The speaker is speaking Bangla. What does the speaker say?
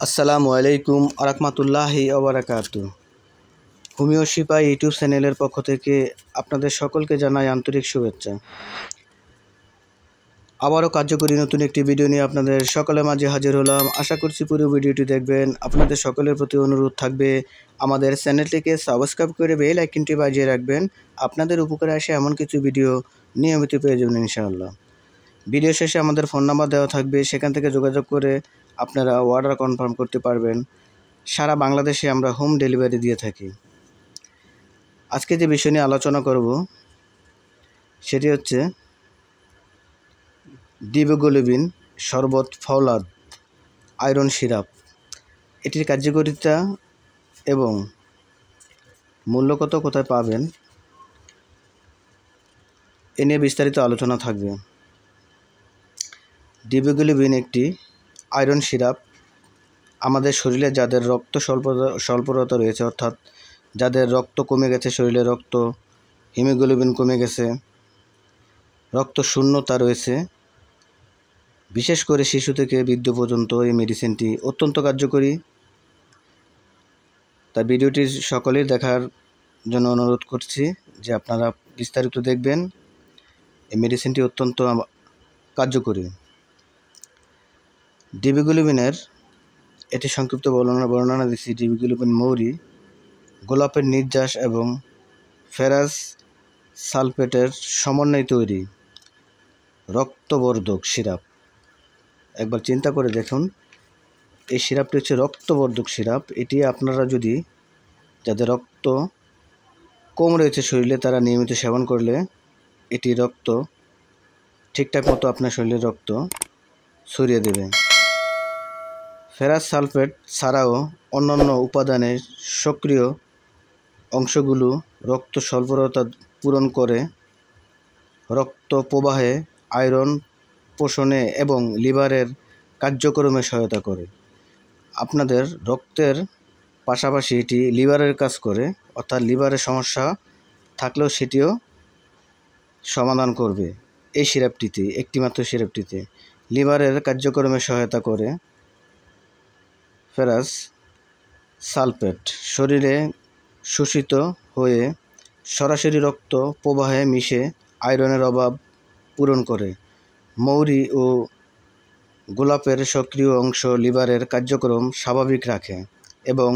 আসসালামু আলাইকুম আরহামতুল্লাহি ওবারাকাতু। হোমিও শিপা ইউটিউব চ্যানেলের পক্ষ থেকে আপনাদের সকলকে জানাই আন্তরিক শুভেচ্ছা। আবারও কার্যকরী নতুন একটি ভিডিও নিয়ে আপনাদের সকলের মাঝে হাজির হলাম। আশা করছি পুরো ভিডিওটি দেখবেন। আপনাদের সকলের প্রতি অনুরোধ থাকবে আমাদের চ্যানেলটিকে সাবস্ক্রাইব করে বেল আইকনটি বাজিয়ে রাখবেন। আপনাদের উপকারে আসে এমন কিছু ভিডিও নিয়মিত পেয়ে যাবেন ইনশাআল্লাহ। ভিডিও শেষে আমাদের ফোন নাম্বার দেওয়া থাকবে, সেখান থেকে যোগাযোগ করে আপনারা অর্ডার কনফার্ম করতে পারবেন। সারা বাংলাদেশে আমরা হোম ডেলিভারি দিয়ে থাকি। আজকে যে বিষয় নিয়ে আলোচনা করব সেটি হচ্ছে ডিবোগ্লোবিন শরবত ফওলাদ আয়রন সিরাপ। এটির কার্যকারিতা এবং মূল্য কত, কোথায় পাবেন, এ নিয়ে বিস্তারিত আলোচনা থাকবে। ডিবোগ্লোবিন একটি আয়রন সিরাপ। আমাদের শরীরে যাদের রক্ত স্বল্পতা রয়েছে, অর্থাৎ যাদের রক্ত কমে গেছে, শরীরে রক্ত হিমোগ্লোবিন কমে গেছে, রক্ত শূন্যতা রয়েছে, বিশেষ করে শিশু থেকে বৃদ্ধ পর্যন্ত এই মেডিসিনটি অত্যন্ত কার্যকরী। তাই ভিডিওটি সকলেই দেখার জন্য অনুরোধ করছি যে আপনারা বিস্তারিত দেখবেন। এই মেডিসিনটি অত্যন্ত কার্যকরী। ডিবোগ্লোবিনের এটি সংক্ষিপ্ত বর্ণনা দিচ্ছি। ডিবোগ্লোবিন মৌরি, গোলাপের নির্যাস এবং ফেরাস সালফেটের সমন্বয়ে তৈরি রক্তবর্ধক সিরাপ। একবার চিন্তা করে দেখুন, এই সিরাপটি হচ্ছে রক্তবর্ধক সিরাপ। এটি আপনারা যদি যাদের রক্ত কম রয়েছে শরীরে, তারা নিয়মিত সেবন করলে এটি রক্ত ঠিকঠাক মতো আপনার শরীরে রক্ত ছড়িয়ে দেবে। ফেরাস সালফেট ছাড়াও অন্যান্য উপাদানের সক্রিয় অংশগুলো রক্ত স্বল্পতা পূরণ করে, রক্ত প্রবাহে, আয়রন পোষণে এবং লিভারের কার্যক্রমে সহায়তা করে। আপনাদের রক্তের পাশাপাশি এটি লিভারের কাজ করে, অর্থাৎ লিভারের সমস্যা থাকলেও সেটিও সমাধান করবে। এই সিরাপটিতে, একটিমাত্র সিরাপটিতে লিভারের কার্যক্রমে সহায়তা করে। ফেরাস সালফেট শরীরে শোষিত হয়ে সরাসরি রক্ত প্রবাহে মিশে আয়রনের অভাব পূরণ করে। মৌরি ও গোলাপের সক্রিয় অংশ লিভারের কার্যক্রম স্বাভাবিক রাখে এবং